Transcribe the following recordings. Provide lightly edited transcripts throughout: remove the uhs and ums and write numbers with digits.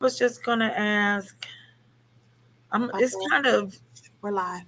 Was just gonna ask. It's Okay, kind of we're live.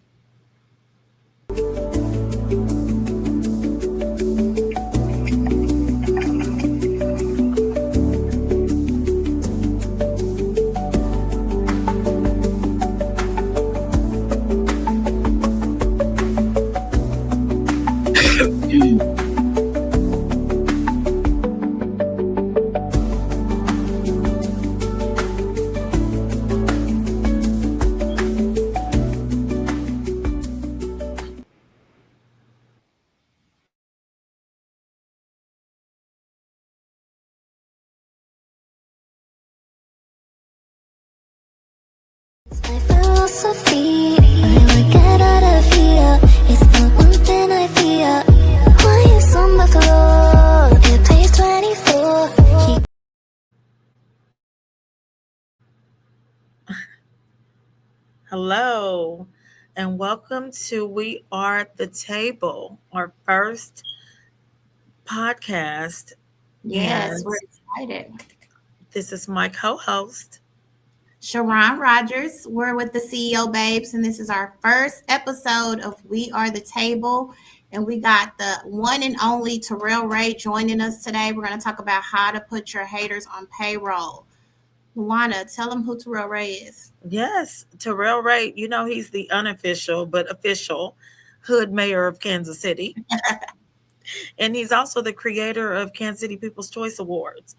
My philosophy, I will get out of here. It's the one thing I fear. Why you so much low? It plays 24. hello and welcome to We Are the Table, our first podcast. Yes, And we're excited. this is my co-host. Sharon Rogers, we're with the CEO Babes, and this is our first episode of We Are the Table. And we got the one and only Terrell Ray joining us today. We're going to talk about how to put your haters on payroll. Luana, tell them who Terrell Ray is. Yes, Terrell Ray, he's the unofficial but official hood mayor of Kansas City. And he's also the creator of Kansas City People's Choice Awards.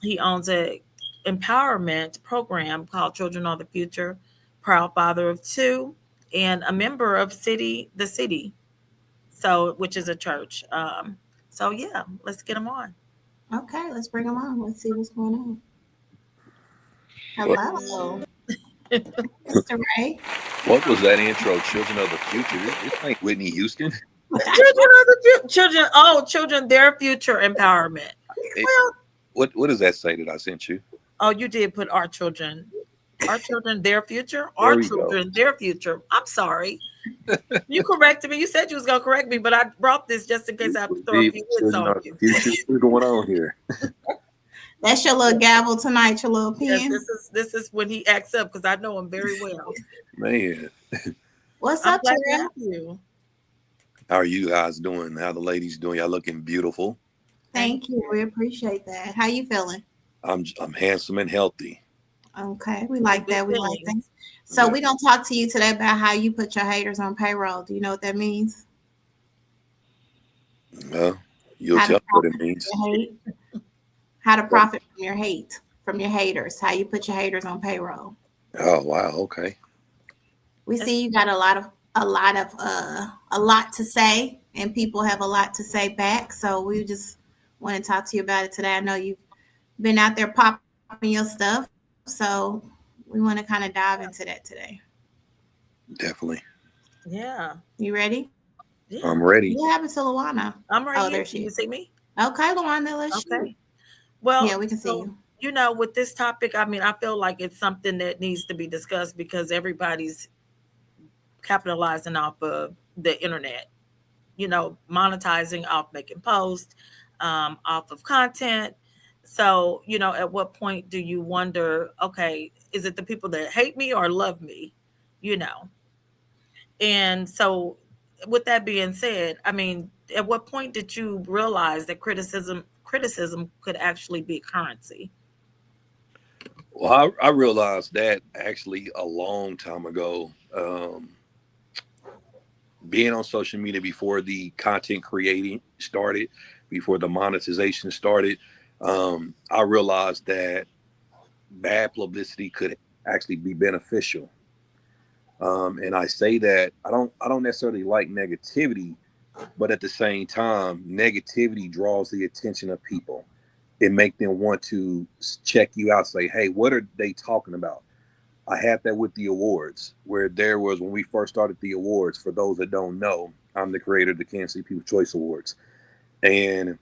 He owns a empowerment program called Children Are the Future, proud father of two, and a member of the city, so which is a church. So yeah, let's get him on. Okay, let's bring him on. Let's see what's going on. What Hello, Mr. Ray. what was that intro? Children of the future. This ain't Whitney Houston. Children. Oh, children, their future empowerment. It, Well, what does that say that I sent you? oh, you did put our children, their future, our There we go. children, their future. I'm sorry. You corrected me. You said you was gonna correct me, but I brought this just in case I have to throw a The few hits children on of the you. future. What's going on here? That's your little gavel tonight, your little Yes, pen. this is when he acts up because I know him very well. Man, What's I'm up, glad to Terrell? have you. how are you guys doing? How the ladies doing? Y'all looking beautiful. Thank Thank you. We appreciate that. How you feeling? I'm handsome and healthy. Okay, we you. like Good that. We like that. things. So Yeah. we're gonna talk to you today about how you put your haters on payroll. Do you know what that means? Well, you'll How to tell me what profit it from means. your hate? How to profit from your hate, from your haters? How you put your haters on payroll? Oh wow. Okay. We It's, see you got a lot to say, and people have a lot to say back. So we just want to talk to you about it today. I know you've been out there popping your stuff, so we want to kind of dive into that today. Definitely. yeah, You ready? yeah. I'm ready. What happened to Luana? I'm right Oh, here. there Can she you is. see me? Okay, Luana, let's shoot. Okay. Well, Yeah, we can see so you. with this topic, I mean, I feel like it's something that needs to be discussed because everybody's capitalizing off of the internet. Monetizing off making posts, off of content. So, at what point do you wonder, okay, is it the people that hate me or love me? You know. And so with that being said, I mean, at what point did you realize that criticism could actually be currency? Well, I realized that actually a long time ago. Being on social media before the content creating started, before the monetization started, I realized that bad publicity could actually be beneficial. And I say that I don't necessarily like negativity, but at the same time, negativity draws the attention of people. It make them want to check you out, say, hey, what are they talking about? I had that with the awards, where there was when we first started the awards. For those that don't know, I'm the creator of the Kansas City People's Choice Awards, and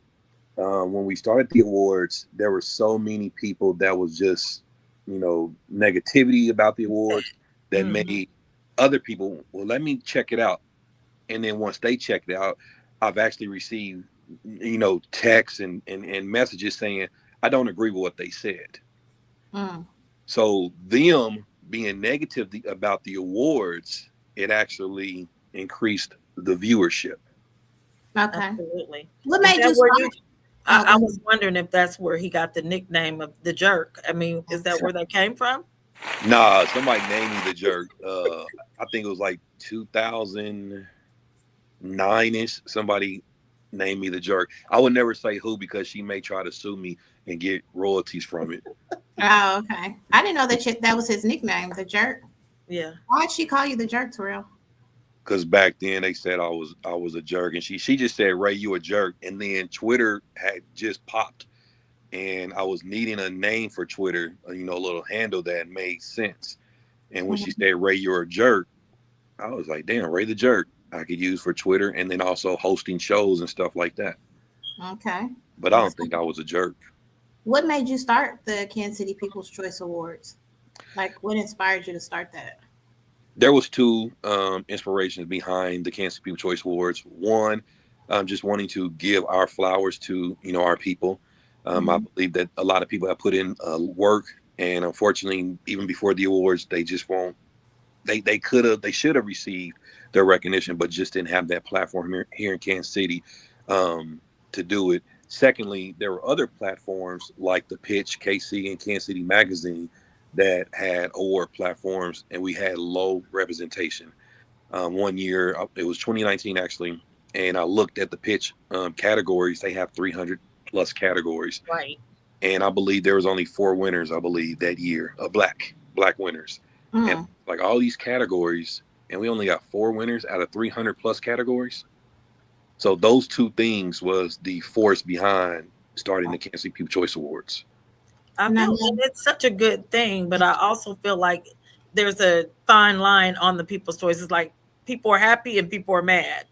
when we started the awards, there were so many people that was just, negativity about the awards that Mm-hmm. made other people, well, let me check it out, and then once they checked it out, I've actually received, texts and messages saying I don't agree with what they said. Mm. So them being negative about the awards, it actually increased the viewership. Okay. Absolutely. What Is made that you where you? start? Oh, go I ahead. was wondering if that's where he got the nickname of the jerk. I mean, is that where that came from? Nah, somebody named me the jerk. I think it was like 2009ish. Somebody named me the jerk. I would never say who because she may try to sue me and get royalties from it. Oh, okay. I didn't know that was his nickname, the jerk. Yeah. Why'd she call you the jerk, Terrell? Because back then they said I was a jerk, and she just said, "Ray, you a jerk." And then Twitter had just popped, and I was needing a name for Twitter, a little handle that made sense. And when she Mhm. said, "Ray, you're a jerk," I was like, "Damn, Ray the jerk." I could use for Twitter, and then also hosting shows and stuff like that. Okay. But I And don't so think I was a jerk. what made you start the Kansas City People's Choice Awards? Like, what inspired you to start that? There was two inspirations behind the Kansas People Choice Awards. One, just wanting to give our flowers to our people. I Hmm. believe that a lot of people have put in work, and unfortunately, even before the awards, they just won't. They should have received their recognition, but just didn't have that platform here in Kansas City to do it. Secondly, there were other platforms like the Pitch, KC, and Kansas City Magazine that had award platforms, and we had low representation. One year, it was 2019 actually, and I looked at the Pitch categories. They have 300 plus categories, Right. and I believe there was only four winners. I believe that year, black winners, and Mm. like all these categories, and we only got four winners out of 300 plus categories. So those two things was the force behind starting the Kansas City People Choice Awards. I And I feel, and know, it's such a good thing, but I also feel like there's a fine line on the people's choices. Like people are happy and people are mad,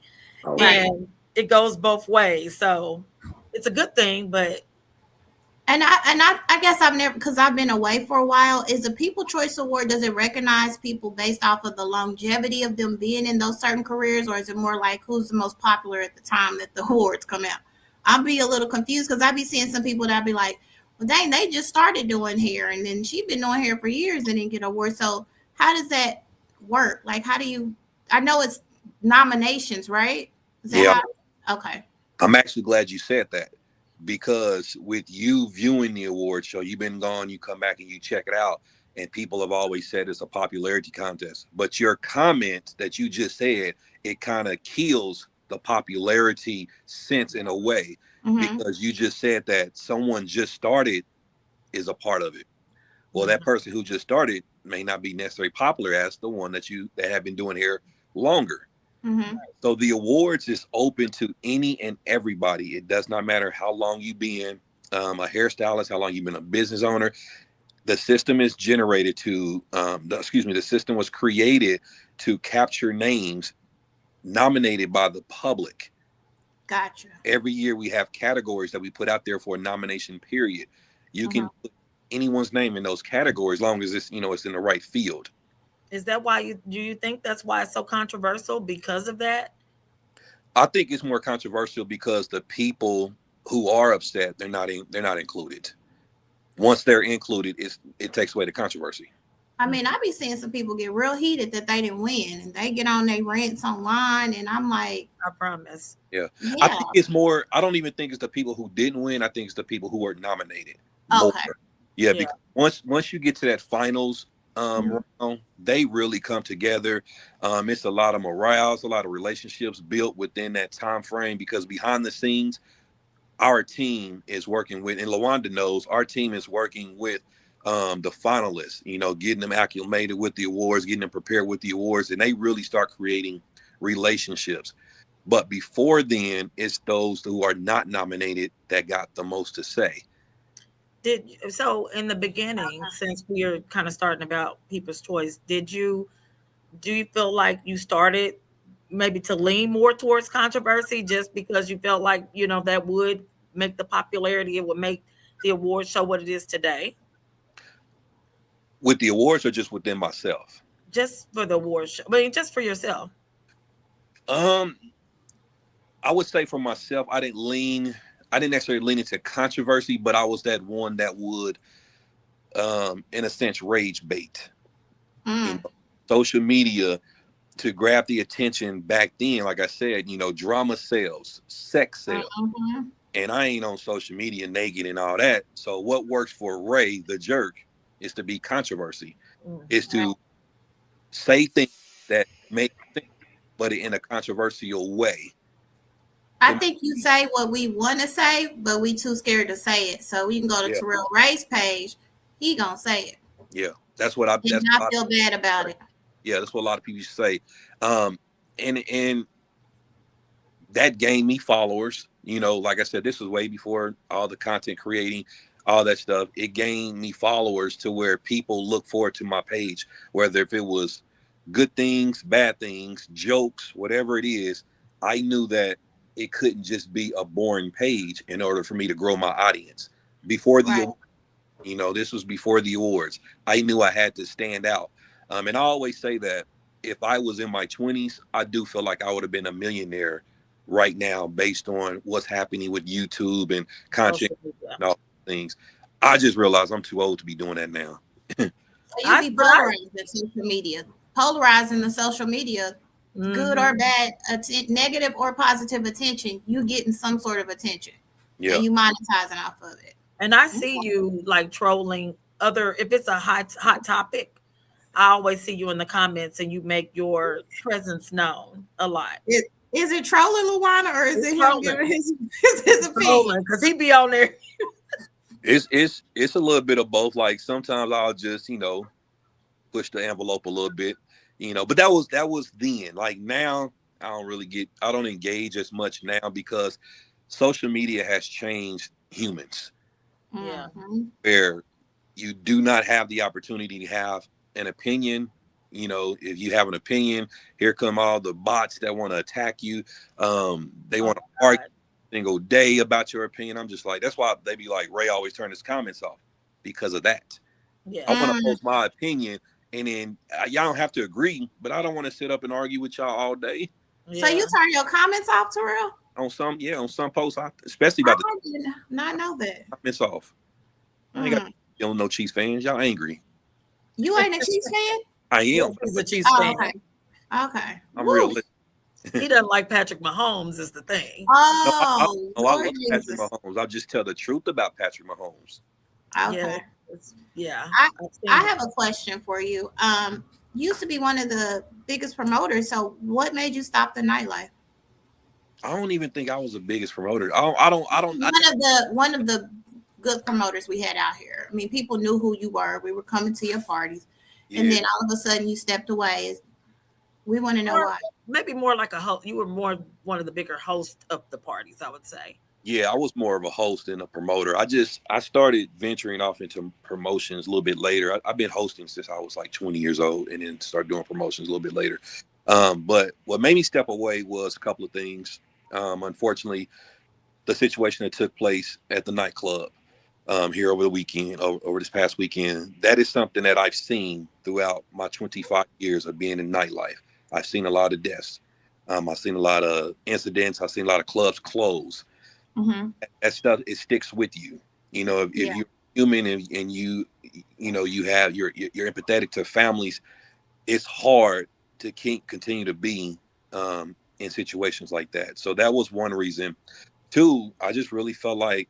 Oh yeah, right. and it goes both ways. So it's a good thing, but And I guess I've never, because I've been away for a while. Is the People Choice Award, does it recognize people based off of the longevity of them being in those certain careers, or is it more like who's the most popular at the time that the awards come out? I'll be a little confused because I'll be seeing some people that be like, well, dang, they just started doing hair, and then she's been doing hair for years and didn't get an award. So how does that work? Like, how do you? I know it's nominations, right? Is that yeah. how? Okay. I'm actually glad you said that because with you viewing the award show, you've been gone, you come back and you check it out, and people have always said it's a popularity contest. But your comment that you just said, it kind of kills the popularity sense in a way Mm-hmm. because you just said that someone just started is a part of it. Well, that Mhm. person who just started may not be necessarily popular as the one that have been doing here longer. Mm-hmm. So the awards is open to any and everybody. It does not matter how long you've been a hairstylist, how long you've been a business owner. The system is generated to, the system was created to capture names nominated by the public. Gotcha. Every year we have categories that we put out there for a nomination period. You Mm-hmm. can put anyone's name in those categories as long as it's in the right field. is that why you do you think that's why it's so controversial because of that? I think it's more controversial because the people who are upset, they're not included. Once they're included, it takes away the controversy. I mean, I be seeing some people get real heated that they didn't win, and they get on their rants online, and I'm like, I promise. Yeah. I yeah, think it's more, I don't even think it's the people who didn't win. I think it's the people who were nominated more. okay, Yeah, Yeah. because once you get to that finals mhm, round, they really come together. It's a lot of morale, it's a lot of relationships built within that time frame because behind the scenes, our team is working with, and Lawanda knows, our team is working with the finalists, getting them acclimated with the awards, getting them prepared with the awards, and they really start creating relationships. But before then, it's those who are not nominated that got the most to say. So in the beginning, since we are kind of starting about people's choice, do you feel like you started maybe to lean more towards controversy just because you felt like, that would make the popularity, it would make the award show what it is today? With the awards or just within myself? Just for the award show. I mean, just for yourself. Um, I would say for myself, I didn't necessarily lean into controversy, but I was that one that would in a sense, rage bait. You Mm. know, social media to grab the attention back then, like I said, drama sells, sex sells. Mhm. And I ain't on social media naked and all that. So what works for Ray, the jerk, is to be controversy, is Right. to say things that make sense, but in a controversial way. I And think you say what we want to say, but we too scared to say it. So we can go to yeah, Terrell Ray's page. He gonna say it yeah, that's what I. and That's not what feel bad about I, it. yeah, that's what a lot of people say. And that gained me followers. Like I said, this was way before all the content creating, all that stuff. It gained me followers to where people look forward to my page, whether if it was good things, bad things, jokes, whatever it is. I knew that it couldn't just be a boring page in order for me to grow my audience. Before the Right. this was before the awards. I knew I had to stand out. And I always say that if I was in my 20s, I do feel like I would have been a millionaire right now based on what's happening with YouTube and content social media. and all these things. I just realized I'm too old to be doing that now. So you be But I, polarized in social media, polarizing the social media, good or hmm bad, negative or positive attention. You getting some sort of attention, and Yeah. you monetizing off of it. and I Okay. see you like trolling other, if it's a hot topic, I always see you in the comments and you make your presence known a lot. Is it trolling Luana or is It's it him trolling. giving his opinion? Trolling because he be on there. It's a little bit of both. Like sometimes I'll just, push the envelope a little bit, but that was then. Like now I don't engage as much now because social media has changed humans, Yeah. Hmm. where you do not have the opportunity to have an opinion. If you have an opinion, here come all the bots that want to attack you. They Oh want to my argue God. single day about your opinion. I'm just like, that's why they be like, Ray always turn his comments off because of that. I Yeah. want to Mm. post my opinion, and then y'all don't have to agree, but I don't want to sit up and argue with y'all all day So you Yeah. turn your comments off, Terrell? on some posts, especially about the I did not know that. comments off. I ain't got Mm. no Chiefs fans. Y'all angry. You ain't a Chiefs fan? I Yes, am, he's a but Chiefs Oh, fan. okay. Okay. I'm Woo. realistic. He doesn't like Patrick Mahomes is the thing. No, Oh, no, I Lord love Patrick Jesus. Mahomes. I'll just tell the truth about Patrick Mahomes. Yeah. Okay. Yeah. I I've I seen it. have a question for you. You used to be one of the biggest promoters. So what made you stop the nightlife? I don't even think I was the biggest promoter. I don't. One of the good promoters we had out here. I mean, people knew who you were. We were coming to your parties, and Yeah, then all of a sudden you stepped away. We want to know Or why. maybe more like a host. You were more one of the bigger hosts of the parties, I would say. yeah. I was more of a host than a promoter. I started venturing off into promotions a little bit later. I've been hosting since I was like 20 years old, and then started doing promotions a little bit later. But what made me step away was a couple of things. Unfortunately, the situation that took place at the nightclub here over the weekend, over this past weekend, that is something that I've seen throughout my 25 years of being in nightlife. I've seen a lot of deaths. I've seen a lot of incidents. I've seen a lot of clubs close. Hmm. That stuff, it sticks with you. If Yeah. you're human and you have you're empathetic to families, it's hard to continue to be in situations like that. So that was one reason. Two, I just really felt like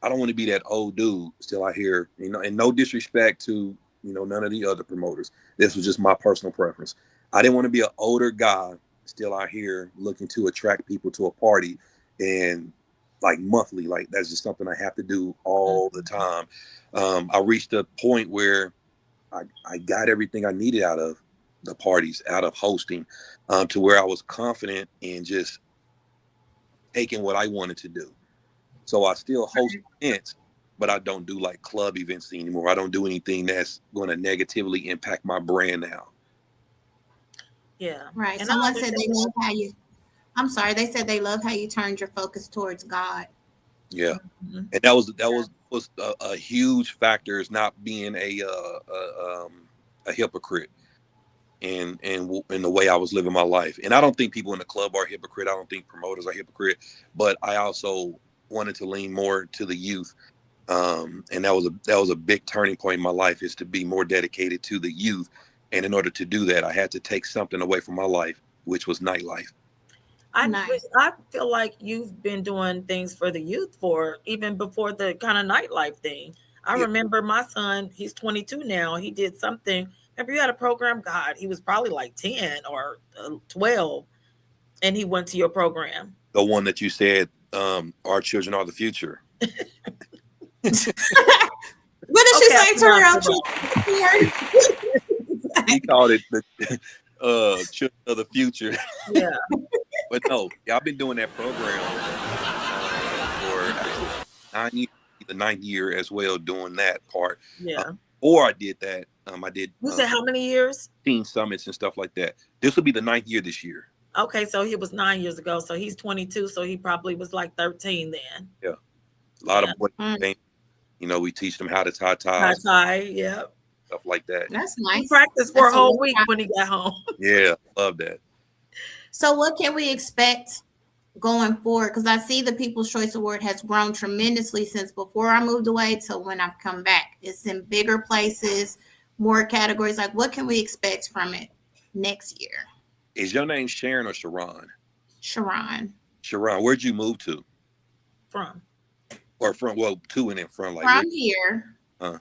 I don't want to be that old dude still out here, and no disrespect to, none of the other promoters. This was just my personal preference. I didn't want to be an older guy still out here looking to attract people to a party and like monthly. Like that's just something I have to do all the Mhm. time. I reached a point where I got everything I needed out of the parties, out of hosting, to where I was confident in just taking what I wanted to do. So I still host events, but I don't do like club events anymore. I don't do anything that's going to negatively impact my brand now. Yeah. Right. And I Someone said understand they love how you. I'm sorry. They said they love how you turned your focus towards God. Yeah, that. Mhm. and that was a huge factor is not being a hypocrite in the way I was living my life. And I don't think people in the club are hypocrite. I don't think promoters are hypocrite. But I also wanted to lean more to the youth And that was a big turning point in my life, is to be more dedicated to the youth. And in order to do that, I had to take something away from my life, which was nightlife. Nice. I feel like you've been doing things for the youth for even before the kind of nightlife thing. I Yeah, remember my son, he's 22 now. He did something. Remember, you had a program, God, he was probably like 10 or 12, and he went to your program. the one that you said, our children are the future. What did she Okay, I say, pronounced Terrell? it wrong. He called it the children of the future. Yeah. But no, yeah, I've been doing that program for actually 9 years, the ninth year as well, doing that part. Uh, Yeah. or I did that. I did You said how many years? teen summits and stuff like that. This will be the ninth year this year. Okay, so he was 9 years ago. So he's 22. So he probably was like 13 then. Yeah, a lot Yeah. of boys. Mm, You know, we teach them how to tie Tie ties, tie. Yeah. stuff like that. that's He nice. practiced for a That's a whole little. week when he got home. Yeah, love that. So, what can we expect going forward? Because I see the People's Choice Award has grown tremendously since before I moved away to when I've come back. It's in bigger places, more categories. Like, what can we expect from it next year? Is your name Sharon or Sharon? Sharon. Sharon, where'd you move to? From. Or from? Well, to and then from, like where? From here Huh?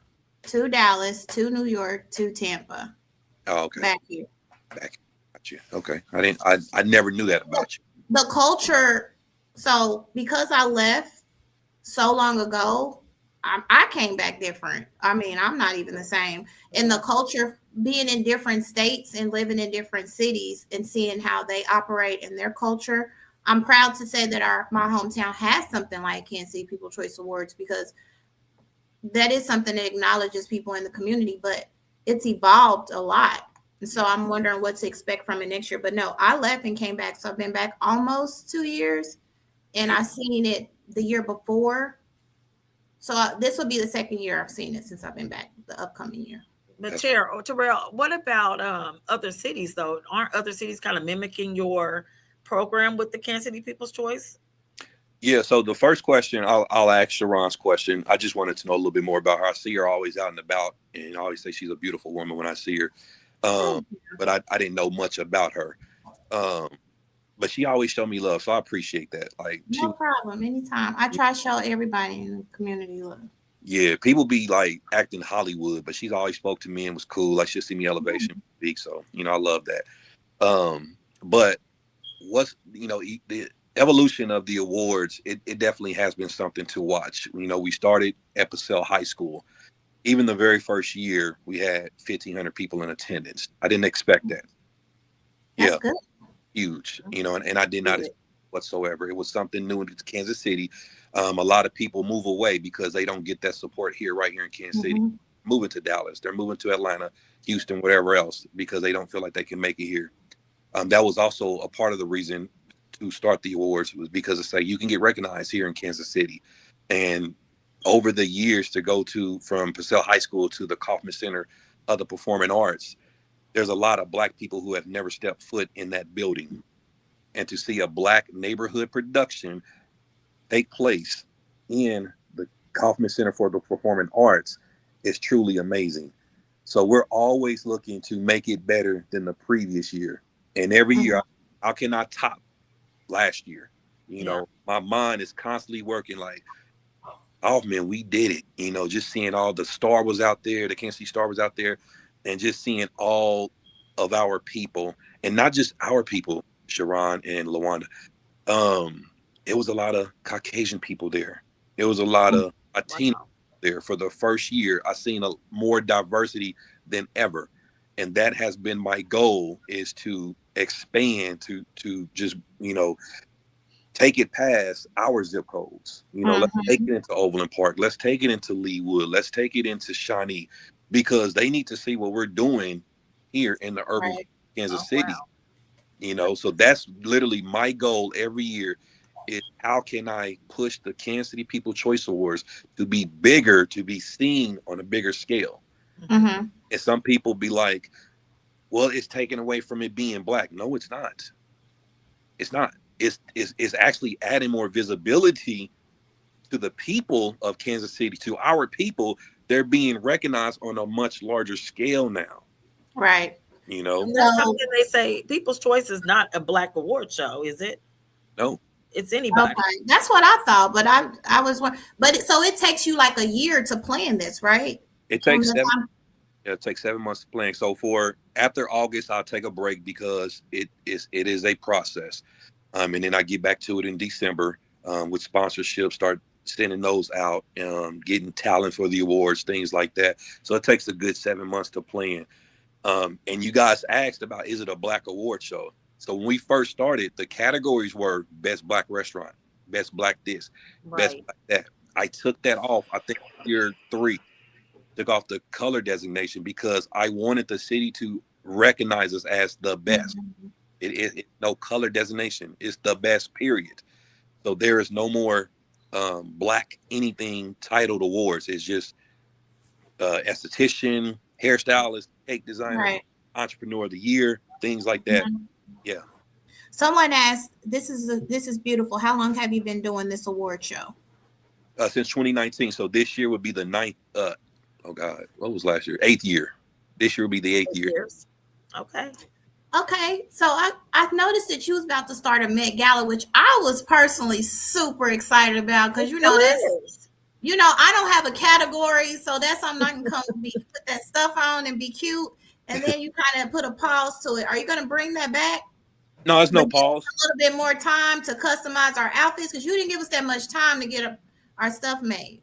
to Dallas to New York to Tampa. Oh, okay. Back here. Back. Got you. Okay. I didn't. I never knew that about you. The culture. So, because I left so long ago, I came back different. I mean, I'm not even the same. And the culture, being in different states and living in different cities and seeing how they operate in their culture, I'm proud to say that my hometown has something like Kansas City People Choice Awards, because that is something that acknowledges people in the community, but it's evolved a lot. And so I'm wondering what to expect from it next year. But no, I left and came back. So I've been back almost 2 years, and I seen it the year before. So this will be the second year I've seen it since I've been back, the upcoming year. But That's Terrell, what about other cities though? Aren't other cities kind of mimicking your program with the Kansas City People's Choice? Yeah. So the first question, I'll ask Sharon's question. I just wanted to know a little bit more about her. I see her always out and about, and I always say she's a beautiful woman when I see her. Thank you. But I didn't know much about her. Um, but she always showed me love, so I appreciate that. Like she, No problem. Anytime. I try to show everybody in the community love. yeah, people be like acting Hollywood, but she's always spoke to me and was cool. Like she'll see me elevation speak, so I love that. But what's the evolution of the awards, it definitely has been something to watch. We started at Purcell High School. Even the very first year, we had 1,500 people in attendance. I didn't expect that. That's Yeah, good. huge, and I did not Good. expect whatsoever. It was something new in Kansas City. A lot of people move away because they don't get that support right here in Kansas City. Mhm. Moving to Dallas, they're moving to Atlanta, Houston, whatever else, because they don't feel like they can make it here. That was also a part of the reason to start the awards, was because it's like you can get recognized here in Kansas City. And over the years, to go from Purcell High School to the Kaufman Center of the Performing Arts, there's a lot of Black people who have never stepped foot in that building. And to see a Black neighborhood production take place in the Kaufman Center for the Performing Arts is truly amazing. So we're always looking to make it better than the previous year. And every year, Mhm. how can I top last year? Yeah. My mind is constantly working like, oh man, we did it. Just seeing all the Star was out there, the Kansas City Star was out there, and just seeing all of our people, and not just our people, Sharon and Lawanda. Um, it was a lot of Caucasian people there. It was a lot of Latino Wow. there. For the first year, I seen a more diversity than ever, and that has been my goal, is to expand to just take it past our zip codes. Let's take Mhm. it into Overland Park. Let's take it into Leewood. Let's take it into Shawnee, because they need to see what we're doing here in the urban Right. Kansas Oh City. wow. So that's literally my goal every year, is how can I push the Kansas City People Choice Awards to be bigger, to be seen on a bigger scale. Mhm. Mhm. And some people be like, well, it's taken away from it being Black. No, it's not. It's not. It's actually adding more visibility to the people of Kansas City, to our people, they're being recognized on a much larger scale now. Right. You know, And that's So, something they say. People's Choice is not a black award show, is it? no, It's anybody. okay, that's what I thought, but I was but so it takes you like a year to plan this, right? it From takes the 7. time. It takes 7 months to plan. So for after August, I'll take a break because it is a process. And then I get back to it in December with sponsorships, start sending those out, getting talent for the awards, things like that. So it takes a good 7 months to plan. And you guys asked about, is it a black award show? So when we first started, the categories were best black restaurant, best black this, best Right. black that. I took that off. I think year 3 took off the color designation because I wanted the city to recognize us as the best. Mhm. It's no color designation. It's the best, period. So there is no more black anything titled awards. It's just esthetician, hairstylist, cake designer, Right. entrepreneur of the year, things like that. Mhm. Yeah. Someone asked, this is beautiful. How long have you been doing this award show? Since 2019. So this year would be the ninth. Oh God, what was last year? 8th year. This year will be the 8th year. Years. Okay. Okay, so I noticed that you was about to start a Met Gala, which I was personally super excited about because It still is. I don't have a category, so that's something I can come be put that stuff on and be cute, and then you kind of put a pause to it. Are you going to bring that back, No, it's but no give us pause. a little bit more time to customize our outfits because you didn't give us that much time to get our stuff made?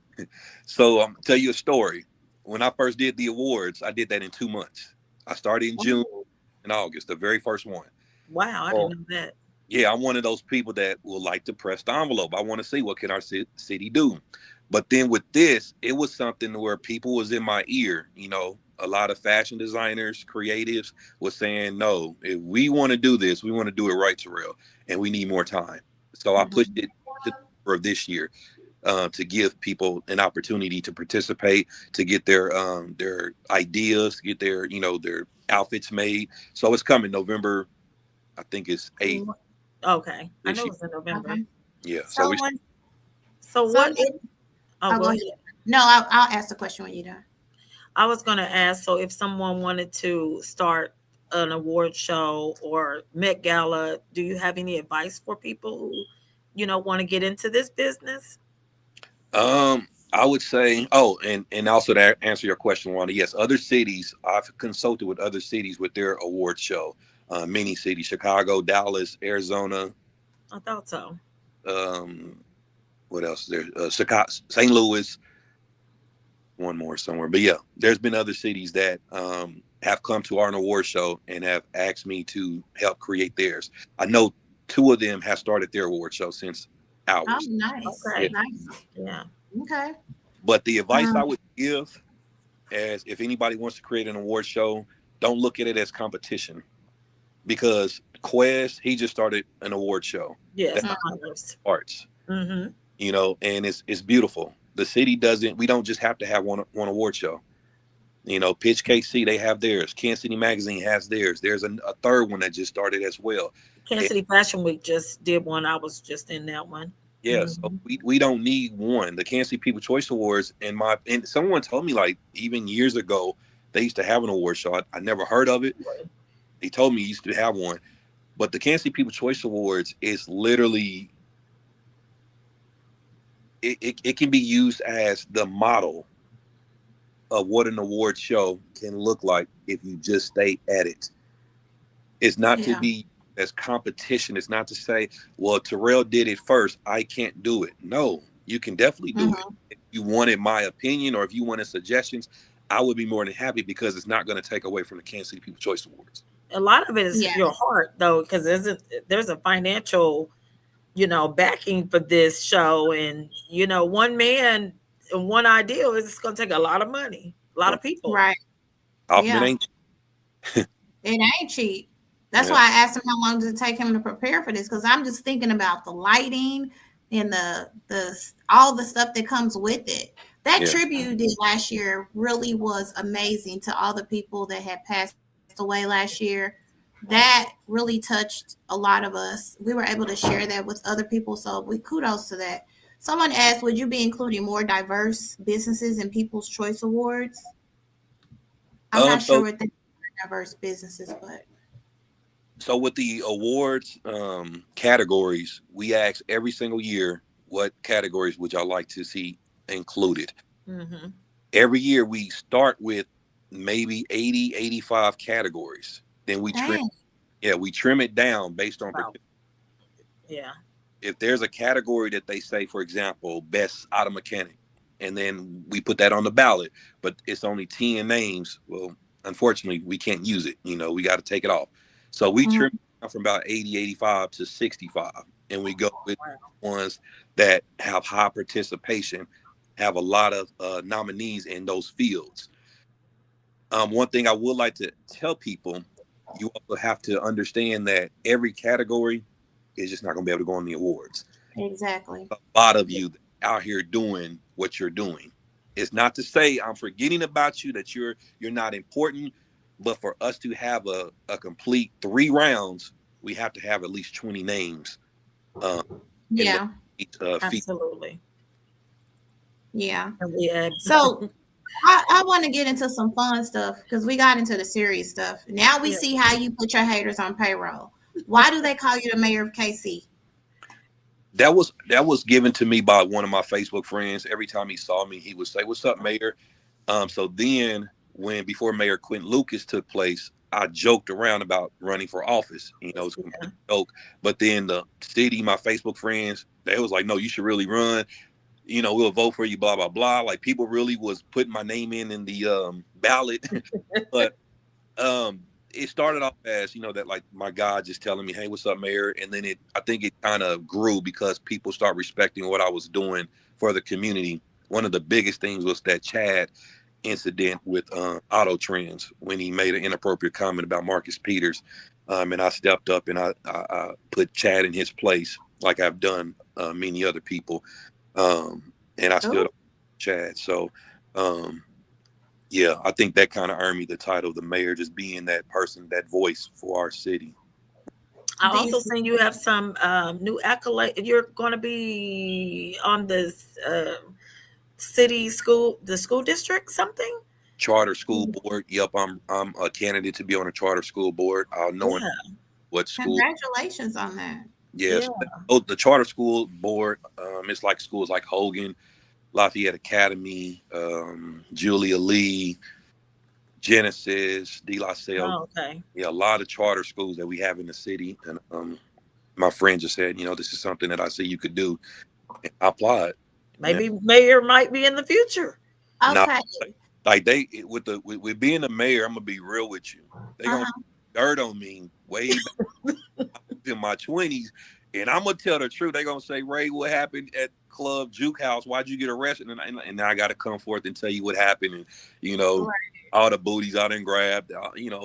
So tell you a story. When I first did the awards, I did that in 2 months. I started in June Oh, and August, the very first one. wow, I Oh, didn't know that. yeah, I'm one of those people that will like to press the envelope. I want to see what can our city do. But then with this, it was something where people was in my ear. A lot of fashion designers, creatives was saying, no, if we want to do this, we want to do it right, Terrell, and we need more time. So I pushed Mhm. it to for this year to give people an opportunity to participate, to get their ideas, get their outfits made. So it's coming November. I think it's 8th Okay, I this know year. it's in November. Okay. Yeah. So we. Someone, So what someone, if? Oh, oh, go go ahead. ahead. No, I'll ask the question when you're done. I was going to ask. So if someone wanted to start an award show or Met Gala, do you have any advice for people who, want to get into this business? I would say, oh, and also to answer your question, Wanda, yes, other cities, I've consulted with other cities with their award show, many cities, Chicago, Dallas, Arizona, I thought so. um, what else is there? Chicago, St. Louis, one more somewhere. But yeah, there's been other cities that have come to our award show and have asked me to help create theirs. I know 2 of them have started their award show since Oh, ours. nice, Yeah. Okay. nice. Yeah. Okay. But the advice I Um, would give, as if anybody wants to create an award show, don't look at it as competition, because Quest, he just started an award show. Yes, That's the mhm. honors. arts, Mm-hmm. and it's beautiful. The city doesn't. We don't just have to have one award show. Pitch KC, they have theirs. Kansas City Magazine has theirs. There's a third one that just started as well. Kansas And City Fashion Week just did one. I was just in that one. yeah, so Mm-hmm. we don't need one. The Kansas City People Choice Awards, and someone told me, like, even years ago they used to have an award show. I never heard of it. They told me you used to have one, but the Kansas City People Choice Awards is literally it can be used as the model of what an award show can look like if you just stay at it. It's not to Yeah. be as competition. It's not to say, well, Terrell did it first, I can't do it. No, you can definitely do it. Mhm. If you wanted my opinion or if you wanted suggestions, I would be more than happy, because it's not going to take away from the Kansas City People Choice Awards. A lot of it is Yeah. your heart, though, because there's a financial, backing for this show, and one man and one idea is it's going to take a lot of money, a lot Well, of people. Right. Hoffman Yeah. ain't. It ain't cheap. That's Yeah, why I asked him how long does it take him to prepare for this because I'm just thinking about the lighting and the all the stuff that comes with it. That yeah, tribute you did last year really was amazing to all the people that had passed away last year. That really touched a lot of us. We were able to share that with other people, so we kudos to that. Someone asked, would you be including more diverse businesses in People's Choice Awards? I'm not sure So what the diverse businesses, but so with the awards categories, we ask every single year what categories would y'all like to see included. Mm-hmm. Every year we start with maybe 80, 85 categories. Then we trim, dang. yeah, we trim it down based on Wow. Yeah. if there's a category that they say, for example, best auto mechanic, and then we put that on the ballot, but it's only 10 names. Well, unfortunately, we can't use it. We got to take it off. So we Mhm. trim it down from about 80, 85 to 65, and we go with Wow. ones that have high participation, have a lot of nominees in those fields. One thing I would like to tell people, you also have to understand that every category is just not going to be able to go on the awards. Exactly. A lot of you out here doing what you're doing. It's not to say I'm forgetting about you, that you're not important, but for us to have a complete 3 rounds, we have to have at least 20 names uh, in Yeah. the feed. Absolutely. Yeah. And we had So I want to get into some fun stuff because we got into the serious stuff. Now we yeah. see how you put your haters on payroll. Why do they call you the mayor of KC? That was given to me by one of my Facebook friends. Every time he saw me, he would say, "What's up, Mayor?" So then, when before Mayor Quentin Lucas took place, I joked around about running for office. It's a Yeah. complete joke. But then the city, my Facebook friends, they was like, "No, you should really run. We'll vote for you." Blah blah blah. Like people really was putting my name in the ballot, but it started off as that, like, my God just telling me, "Hey, what's up, Mayor?" And then I think it kind of grew because people start respecting what I was doing for the community. One of the biggest things was that Chad incident with Auto Trends when he made an inappropriate comment about Marcus Peters, and I stepped up and I put Chad in his place, like I've done many other people, and I stood Oh, up for Chad. So. Yeah, I think that kind of earned me the title of the mayor, just being that person, that voice for our city. I do you also seen you have some new accolade. You're going to be on this the school district, something. Charter school board. Yep, I'm a candidate to be on a charter school board. Knowing Yeah. what school. congratulations on that. Yes, Yeah. the charter school board. It's like schools like Hogan, Lafayette Academy, Julia Lee, Genesis, De La Salle. Oh, okay. Yeah, a lot of charter schools that we have in the city, and my friend just said, this is something that I see you could do. And I applied. Yeah. Maybe mayor might be in the future. Now, Okay. like they with being a mayor, I'm gonna be real with you. They gonna Uh-huh. dirt on me way back in my 20s, and I'm gonna tell the truth. They gonna say, "Ray, what happened at Club Juke House? Why'd you get arrested?" And now I gotta come forth and tell you what happened, and you know Right. all the booties I done grabbed.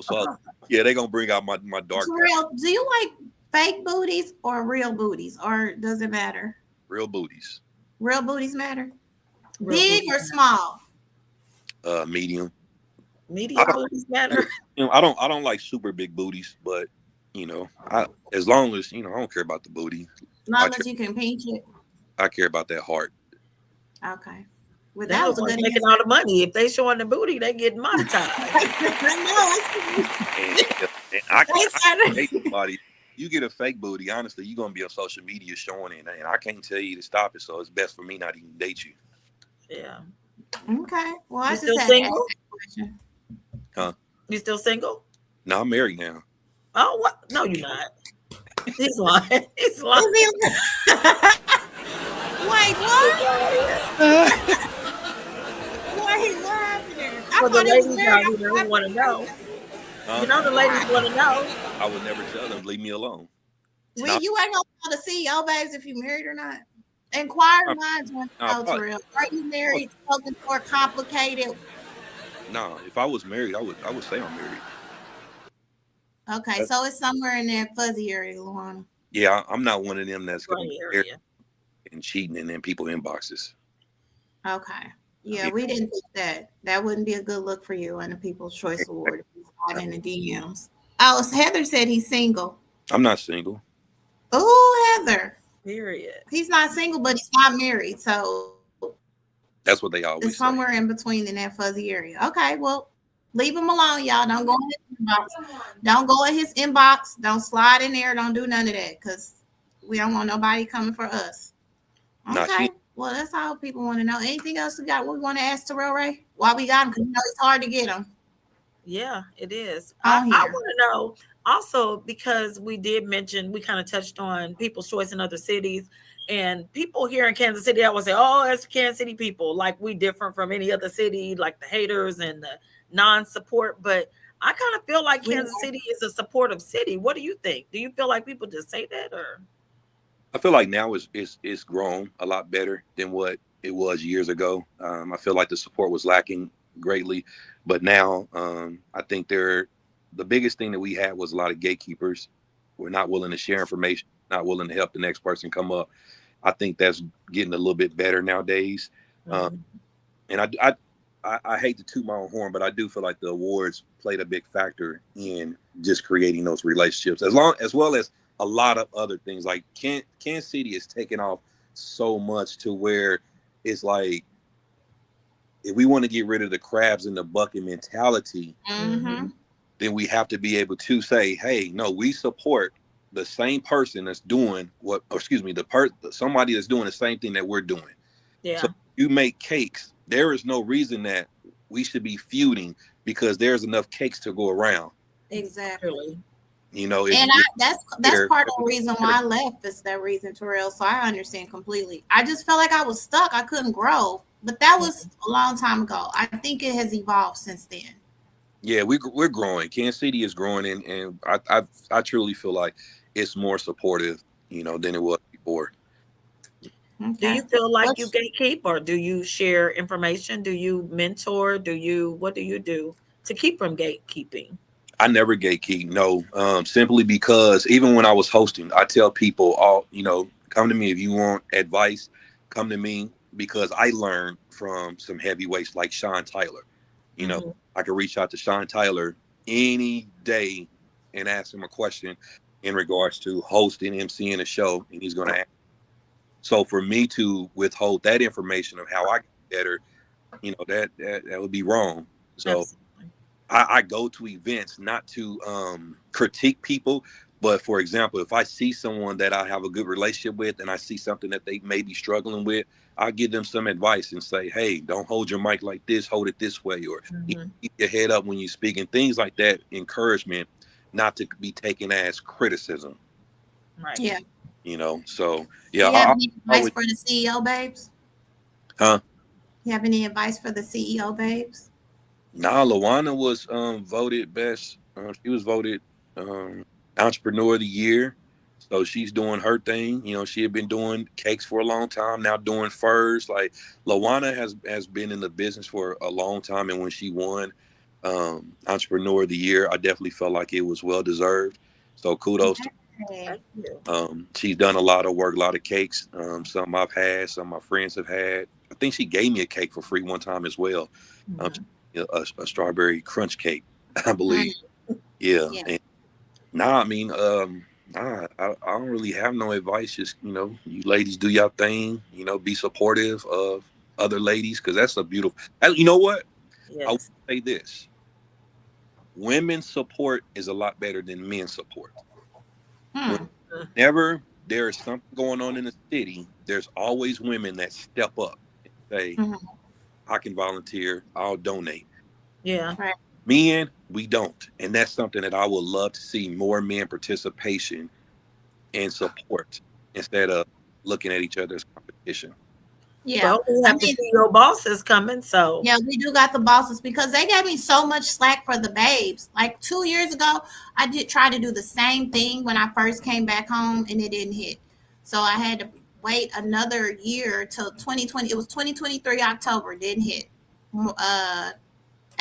So yeah, they gonna bring out my dark past, Terrell, do you like fake booties or real booties, or does it matter? real booties. Real booties matter. Real Big booties or matter. small? Medium. I Medium don't, booties matter. I don't like super big booties, but I as long as I don't care about the booty. As I long care, as you can pinch it. I care about that heart. Okay. Well, They're that the was a ones good making answer. all the money. If they showing the booty, they get monetized. I And I know. hate somebody. You get a fake booty, honestly, you're gonna be on social media showing it, and I can't tell you to stop it. So it's best for me not even date you, Yeah. Okay. Well, I You just still had to ask single? that question. huh? You still single? No, I'm married now. Oh, what? No, you're not. He's lying. He's lying. Is he- Wait, He's what? lying. Wait, what happened there? I For the thought he was ladies married. out here who want to know, Huh? the ladies want to know. I would never tell them, leave me alone. Well, Now, you ain't gonna tell the CEO babes if you married or not. Inquiring no, minds want to no, know, Terrell. Are you married? Something more complicated? no, if I was married, I would say I'm married. Okay, so it's somewhere in that fuzzy area, Luana. Yeah, I'm not one of them that's gonna Gray be married area. and cheating and then people inboxes. Okay. Yeah, Yeah, we didn't think that. That wouldn't be a good look for you on the People's Choice Award if he's not in the DMs. Oh, Heather said he's single. I'm not single. Oh, Heather. Period. He's not single, but he's not married. So it's That's what they somewhere in always say. between in that fuzzy area. Okay, well, leave him alone, y'all. Don't go in his inbox. Don't go in his inbox. Don't slide in there. Don't do none of that because we don't want nobody coming for us. Nah, Okay. she Well, that's all people want to know. Anything else we got? What we want to ask Terrell Ray? Why we got him? Because it's hard to get him Yeah, it is. on I here. want to know also because we did mention we kind of touched on people's choice in other cities, and people here in Kansas City, I would say, oh, it's Kansas City people, like we different from any other city, like the haters and the non-support. But I kind of feel like We Kansas City is a supportive city. What do you think? Do you feel like people just say that, or I feel like now it's grown a lot better than what it was years ago. I feel like the support was lacking greatly, but now I think the biggest thing that we had was a lot of gatekeepers. We're not willing to share information, not willing to help the next person come up. I think that's getting a little bit better nowadays. Um, Mhm. and I hate to toot my own horn, but I do feel like the awards played a big factor in just creating those relationships, as well as a lot of other things. Like Kansas City is taking off so much to where it's like if we want to get rid of the crabs in the bucket mentality, Mm-hmm. Mhm. then we have to be able to say, hey, no, we support the same person that's doing what, or excuse me, somebody that's doing the same thing that we're doing. So Yeah, you make cakes. There is no reason that we should be feuding because there's enough cakes to go around. Exactly. clearly, You know, if And if that's here, part of the reason why I left is that reason, Terrell. So I understand completely. I just felt like I was stuck. I couldn't grow. But that was a long time ago. I think it has evolved since then. yeah, we're growing. Kansas City is growing, and I truly feel like it's more supportive, than it was before. do Okay. you feel like you What's gatekeep, or do you share information? Do you mentor? What do you do to keep from gatekeeping? I never gatekeep, no, simply because even when I was hosting, I tell people, all come to me if you want advice. Come to me because I learned from some heavyweights like Sean Tyler. You know, Mhm. I could reach out to Sean Tyler any day and ask him a question in regards to hosting, emceeing a show, and he's going to. So for me to withhold that information of how I get better, that would be wrong. So Absolutely. I go to events not to critique people, but for example, if I see someone that I have a good relationship with and I see something that they may be struggling with, I give them some advice and say, hey, don't hold your mic like this, hold it this way, or Mhm. keep your head up when you speak, and things like that. Encouragement, not to be taken as criticism, Right. Yeah. So Do yeah, you have I any advice always, for the CEO babes? huh? You have any advice for the CEO babes? Nah, Lawana was voted best. She was voted entrepreneur of the year. So she's doing her thing. She had been doing cakes for a long time, now doing furs. Like Lawana has been in the business for a long time, and when she won entrepreneur of the year, I definitely felt like it was well deserved. So kudos to. Hey. Thank you. She's done a lot of work, a lot of cakes. Some I've had, some my friends have had. I think she gave me a cake for free one time as well. Um, Mhm. a strawberry crunch cake, I Mm, believe. Yeah. yeah. And nah, I mean, I don't really have no advice. Just you ladies do your thing. Be supportive of other ladies because that's a beautiful. You know what? I will Yes. say this: women's support is a lot better than men's support. Hmm. Whenever there is something going on in the city, there's always women that step up and say, Mhm. "I can volunteer. I'll donate." Yeah. Right. Men, we don't. And that's something that I would love to see more men participation and support instead of looking at each other as competition. Yeah. Well, we I have the mean, CEO bosses coming, so yeah, we do got the bosses because they gave me so much slack for the babes. Like 2 years ago, I did try to do the same thing when I first came back home and it didn't hit. So I had to wait another year till 2020. It was 2023 October, didn't hit. Uh,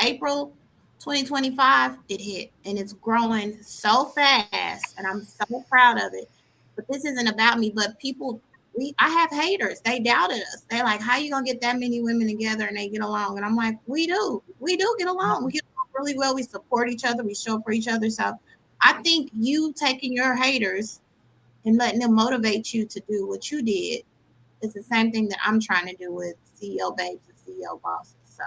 April 2025, it hit and it's growing so fast and I'm so proud of it. But this isn't about me, but people I have haters. They doubted us. They like, how you gonna get that many women together and they get along? And I'm like, we do. We do get along. We get along really well. We support each other. We show up for each other. So I think you taking your haters and letting them motivate you to do what you did. It's the same thing that I'm trying to do with CEO babes and CEO bosses. So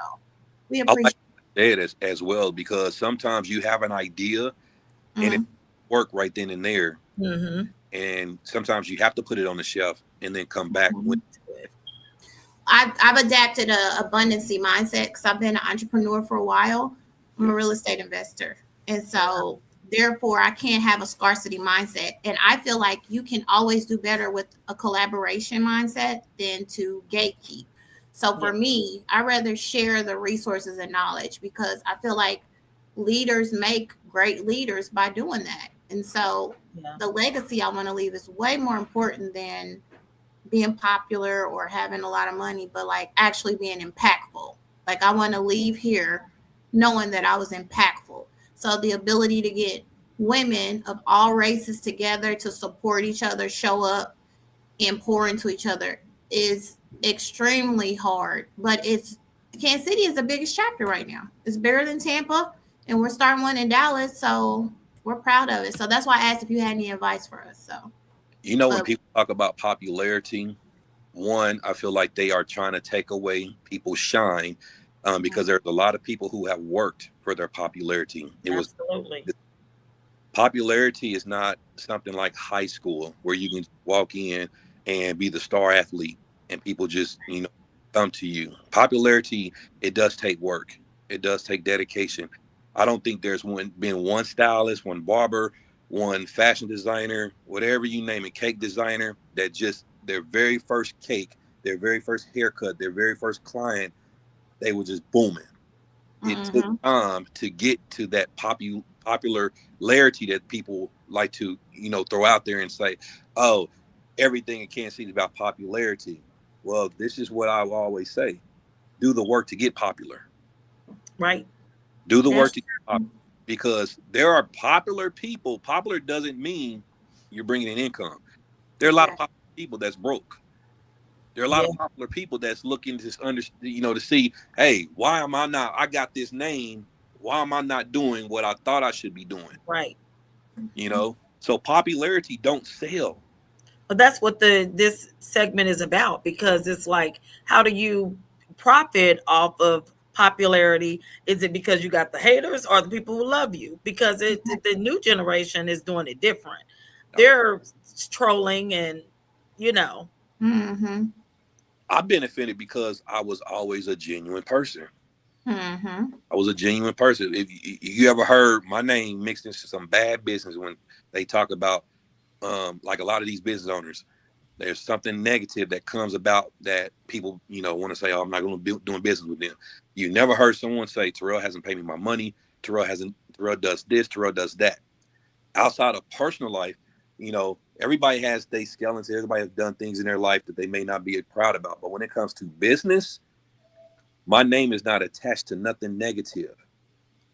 we I like appreciate that as well, because sometimes you have an idea and it mm, work right then and there, Mm-hmm. and sometimes you have to put it on the shelf and then come back when. mhm. I've adapted a abundancy mindset because I've been an entrepreneur for a while. I'm Yeah. a real estate investor, and Wow. so therefore I can't have a scarcity mindset. And I feel like you can always do better with a collaboration mindset than to gatekeep. So Yeah. for me, I rather share the resources and knowledge because I feel like leaders make great leaders by doing that. And so Yeah. the legacy I want to leave is way more important than being popular or having a lot of money, but like actually being impactful. Like I want to leave here knowing that I was impactful. So the ability to get women of all races together to support each other, show up and pour into each other is extremely hard. But it's Kansas City is the biggest chapter right now. It's bigger than Tampa, and we're starting one in Dallas, so we're proud of it. So that's why I asked if you had any advice for us. So, When but people talk about popularity, one, I feel like they are trying to take away people's shine, because there's a lot of people who have worked for their popularity. It was Absolutely. Popularity is not something like high school where you can walk in and be the star athlete and people just, come to you. Popularity, it does take work. It does take dedication. I don't think there's been one stylist, one barber, one fashion designer, whatever you name it, cake designer, that just their very first cake, their very first haircut, their very first client, they were just booming. It took mhm. time to get to that popularity that people like to, throw out there and say, oh, everything in Kansas City is about popularity. Well, this is what I will always say. Do the work to get popular. Right. Do the work That's to get popular. Because there are popular people. Popular doesn't mean you're bringing in income. There are a lot of exactly. popular people that's broke. There are a lot Yeah. of popular people that's looking to to see, hey, why am I not? I got this name. Why am I not doing what I thought I should be doing? Right. So popularity don't sell. But that's what this segment is about, because it's like, how do you profit off of popularity? Is it because you got the haters or the people who love you? Because the new generation is doing it different. Oh, They're trolling and you know, Mm-hmm. I benefited because I was always a genuine person. Mm-hmm. I was a genuine person. If you ever heard my name mixed into some bad business when they talk about, like a lot of these business owners, there's something negative that comes about that people, want to say, oh, I'm not going to be doing business with them. You never heard someone say, Terrell hasn't paid me my money. Terrell does this, Terrell does that. Outside of personal life, everybody has their skeletons. Everybody has done things in their life that they may not be proud about. But when it comes to business, my name is not attached to nothing negative.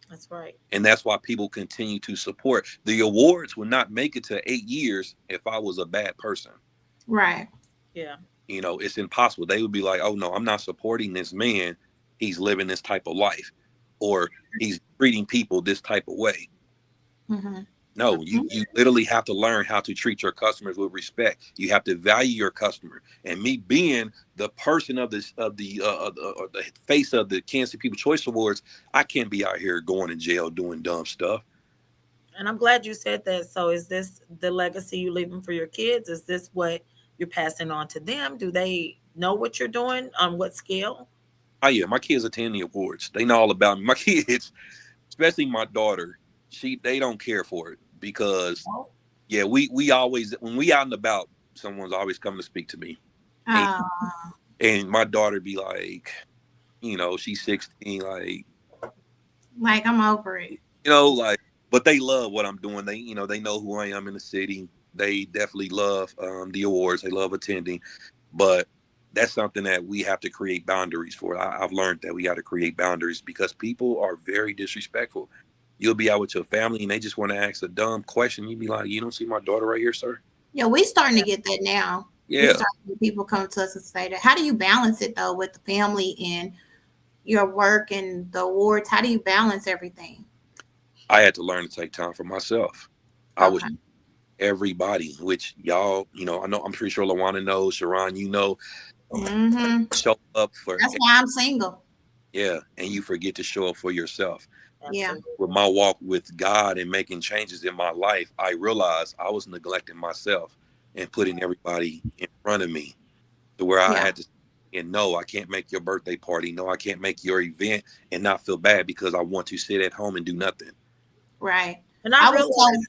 that's right. And that's why people continue to support. The awards would not make it to 8 years if I was a bad person. Right. Yeah. It's impossible. They would be like, oh, no, I'm not supporting this man. He's living this type of life, or he's treating people this type of way. Mm-hmm. No, you literally have to learn how to treat your customers with respect. You have to value your customer. And me being the person of the face of the Kansas City People Choice Awards, I can't be out here going to jail doing dumb stuff. And I'm glad you said that. So is this the legacy you leaving for your kids? Is this what you're passing on to them? Do they know what you're doing on what scale? Oh yeah, my kids attend the awards. They know all about me. My kids, especially my daughter, they don't care for it because Oh, yeah, we always when we out and about, someone's always coming to speak to me, and Oh, and my daughter be like, she's 16, like, like I'm over it. like, but they love what I'm doing. They know who I am in the city. They definitely love the awards. They love attending, but that's something that we have to create boundaries for. I've learned that we got to create boundaries because people are very disrespectful. You'll be out with your family and they just want to ask a dumb question. You'd be like, "You don't see my daughter right here, sir?" Yeah, we starting to get that now. We Yeah, starting to get people come to us and say that. How do you balance it though with the family and your work and the awards? How do you balance everything? I had to learn to take time for myself. I was Okay. everybody, which y'all, I know, I'm pretty sure Lawana knows, Sharon, Mm-hmm. show up for, That's why I'm single. yeah, and you forget to show up for yourself. Yeah. Absolutely. With my walk with God and making changes in my life, I realized I was neglecting myself and putting everybody in front of me, to where I Yeah. had to, and no, I can't make your birthday party. No, I can't make your event and not feel bad because I want to sit at home and do nothing. Right. And I I was told. realized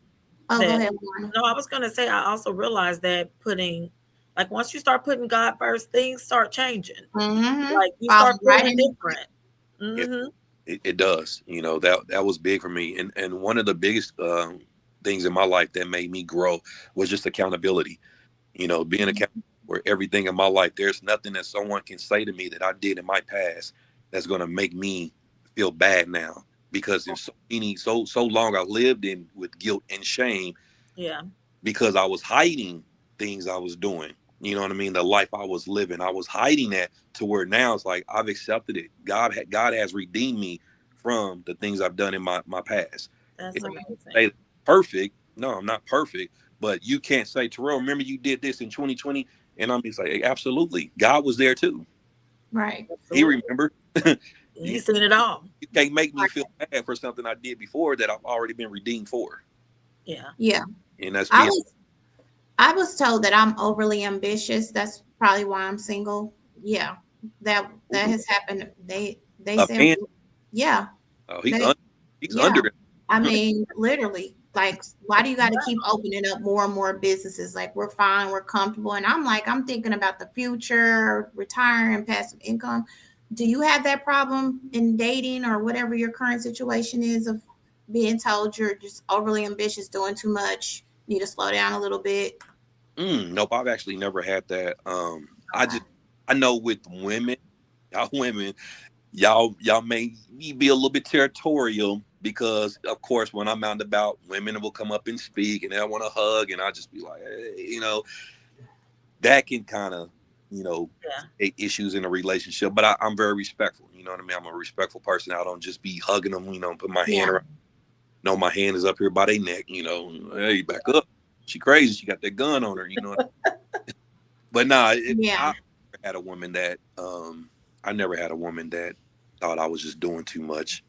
Oh, go that, ahead, Warner. no, I was going to say, I also realized that like once you start putting God first, things start changing. Mm-hmm. Like you Falls start right feeling in. different. Yeah, Mm-hmm. it does. That was big for me. And one of the biggest things in my life that made me grow was just accountability. Being accountable for everything in my life. There's nothing that someone can say to me that I did in my past that's going to make me feel bad now, because there's so long I lived in with guilt and shame Yeah. because I was hiding things I was doing. You know what I mean? The life I was living, I was hiding that, to where now it's like I've accepted it. God has redeemed me from the things I've done in my past. That's It's amazing. say perfect. No, I'm not perfect. But you can't say, Terrell, remember you did this in 2020? And I'm just like, hey, absolutely. God was there too. Right. He Absolutely. remembered. you, He's seen it all. you can't make me feel bad for something I did before that I've already been redeemed for. Yeah. Yeah. And that's I being was I was told that I'm overly ambitious. That's probably why I'm single. Yeah. That has happened. They a said, man. yeah. Oh, They he's yeah. under it. I mean, literally, like, why do you got to keep opening up more and more businesses? Like, we're fine, we're comfortable. And I'm like, I'm thinking about the future, retiring, passive income. Do you have that problem in dating or whatever your current situation is, of being told you're just overly ambitious, doing too much, need to slow down a little bit? Nope, I've actually never had that. Okay. I know with women, y'all may be a little bit territorial, because of course when I'm out and about, women will come up and speak and they want to hug, and I just be like, hey, that can kind of, Yeah. create issues in a relationship. But I'm very respectful. You know what I mean? I'm a respectful person. I don't just be hugging them. Put my hand Yeah. around. No, my hand is up here by their neck. Hey, back up. She crazy. She got that gun on her. But nah, Yeah. had a woman that I never had a woman that thought I was just doing too much.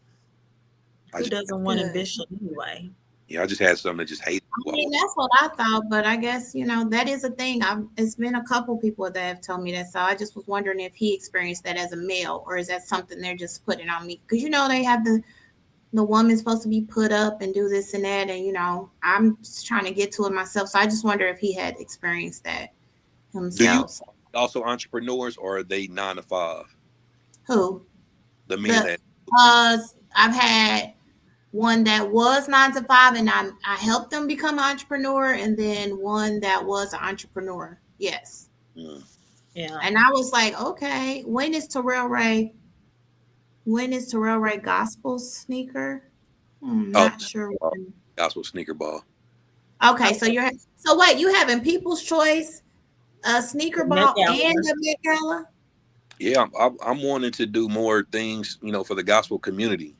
I Who just doesn't want Good. ambition anyway? Yeah, I just had some that just hated I who I mean, was. that's what I thought, but I guess, that is a thing. It's been a couple people that have told me that. So I just was wondering if he experienced that as a male, or is that something they're just putting on me? Because, they have the woman's supposed to be put up and do this and that. And, I'm just trying to get to it myself. So I just wonder if he had experienced that Do you himself. also entrepreneurs, or are they 9 to 5? Who? The men The, that uh, I've had one that was 9 to 5, and I helped them become an entrepreneur, and then one that was an entrepreneur. Yes. mm, Yeah. And I was like, okay, when is Terrell Ray gospel sneaker? oh, Not sure when. gospel sneaker ball. Okay, Okay. so what, you having People's Choice, sneaker Met ball, and Gala. the Met Gala? Yeah, I'm wanting to do more things, for the gospel community.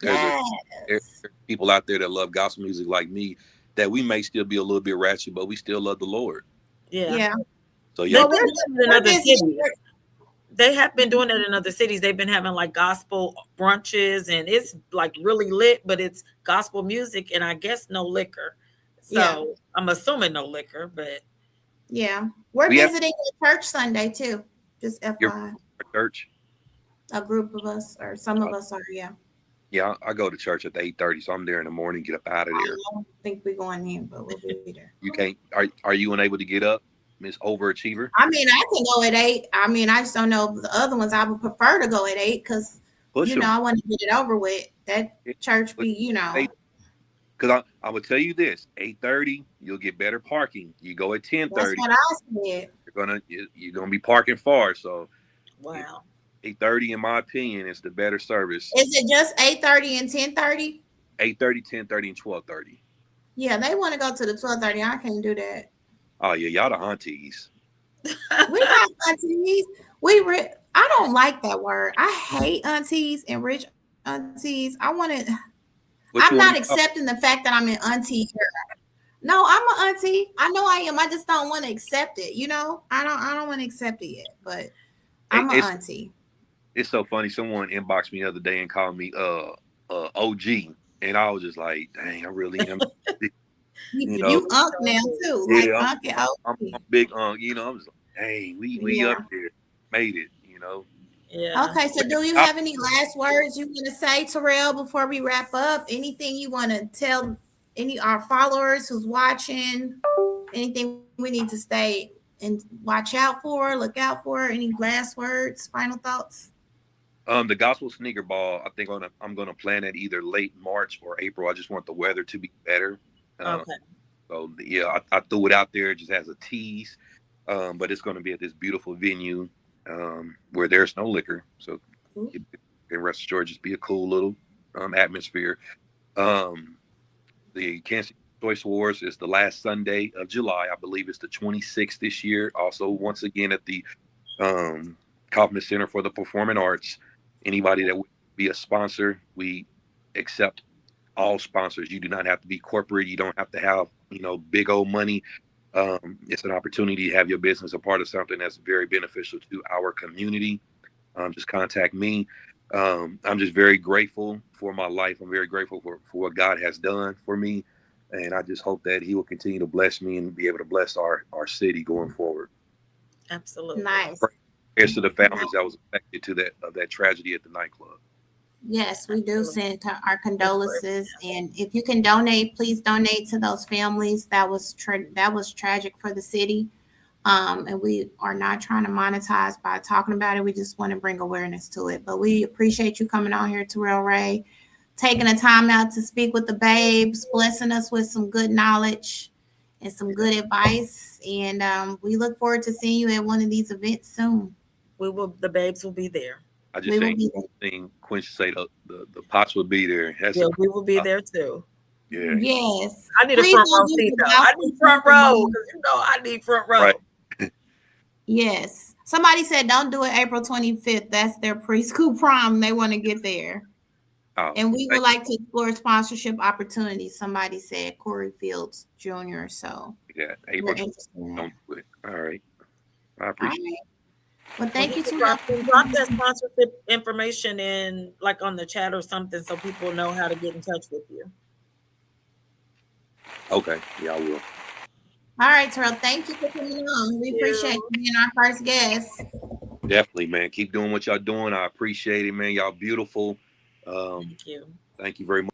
There's a there's Yes. people out there that love gospel music like me, that we may still be a little bit ratchet, but we still love the Lord. Yeah. Yeah. So They've Well, y'all, been doing it in we're other busy. cities. They have been doing it in other cities. They've been having like gospel brunches, and it's like really lit, but it's gospel music and I guess no liquor. Yeah. So I'm assuming no liquor, but Yeah. We're we have visiting a church Sunday too. Just your FYI. church. A group of us, or some of us are, yeah. Yeah, I go to church at the 8:30, so I'm there in the morning. Get up out of I there. don't think we're going in, but we'll be there. You can't. Are you unable to get up, Miss Overachiever? I mean, I can go at 8. I mean, I just don't know the other ones. I would prefer to go at 8 because, Push them. I want to get it over with. That church be. Because I would tell you this: 8:30, you'll get better parking. You go at That's 10:30, what I said. you're gonna be parking far. So wow. 8:30, in my opinion, is the better service. Is it just 8:30 and 10:30? 8:30, 10:30, and 12:30. Yeah, they want to go to the 12:30. I can't do that. Oh yeah, y'all the aunties. We not aunties. I don't like that word. I hate aunties and rich aunties. I want to. What I'm you want not to? accepting the fact that I'm an auntie era. No, I'm an auntie. I know I am. I just don't want to accept it. I don't want to accept it yet. But I'm an It's auntie. it's so funny. Someone inboxed me the other day and called me OG, and I was just like, dang, I really am. You know, You unk now too, like yeah, Unc and I'm OG. big I was like, dang, we up Yeah. there, made it. Yeah. Okay, so do you I, have any last words you want to say, Terrell, before we wrap up? Anything you want to tell any our followers who's watching? Anything we need to stay and watch out for, look out for? Any last words, final thoughts? the gospel sneaker ball. I think I'm gonna plan it either late March or April. I just want the weather to be better. Um, Okay. so yeah, I threw it out there just as a tease. But it's gonna be at this beautiful venue where there's no liquor. So Cool. you can rest assured, just be a cool little atmosphere. Um, the Kansas Choice Awards is the last Sunday of July. I believe it's the 26th this year. Also, once again at the um, Kaufman Center for the Performing Arts. Anybody that would be a sponsor, we accept all sponsors. You do not have to be corporate. You don't have to have big old money. It's an opportunity to have your business a part of something that's very beneficial to our community. Just contact me. I'm just very grateful for my life. I'm very grateful for what God has done for me. And I just hope that he will continue to bless me and be able to bless our city going forward. Absolutely. Nice. Prayers to the Nice. families that was affected to that tragedy at the nightclub. Yes, we do Absolutely. send our That's great. condolences, and if you can donate, please donate to those families. That was tragic for the city. And we are not trying to monetize by talking about it. We just want to bring awareness to it. But we appreciate you coming on here, Terrell Ray, taking the time out to speak with the babes, blessing us with some good knowledge and some good advice. And we look forward to seeing you at one of these events soon. The babes will be there. I just We will saying, be there. seen Quincy say the pots would be there. That's Yeah, a we will be there too. yeah, Yes. I need a Please front don't row do seat the though. I gospel need front sneaker row ball. because I need front right. row. Yes. Somebody said don't do it April 25th. That's their preschool prom. They want to get there. Oh, And we would thank like to explore sponsorship opportunities. Somebody said Corey Fields Jr. So you. Yeah, we're April 20th, interested in that. don't do it. All right, I All appreciate. right. Well, Well, thank you you, can Terrell. drop that sponsorship information in like on the chat or something so people know how to get in touch with you. It. Okay, yeah, I will. All right, Terrell. Thank you for coming on. We appreciate You. you being our first guest. Definitely, man. Keep doing what y'all doing. I appreciate it, man. Y'all beautiful. Um, Thank you. thank you very much.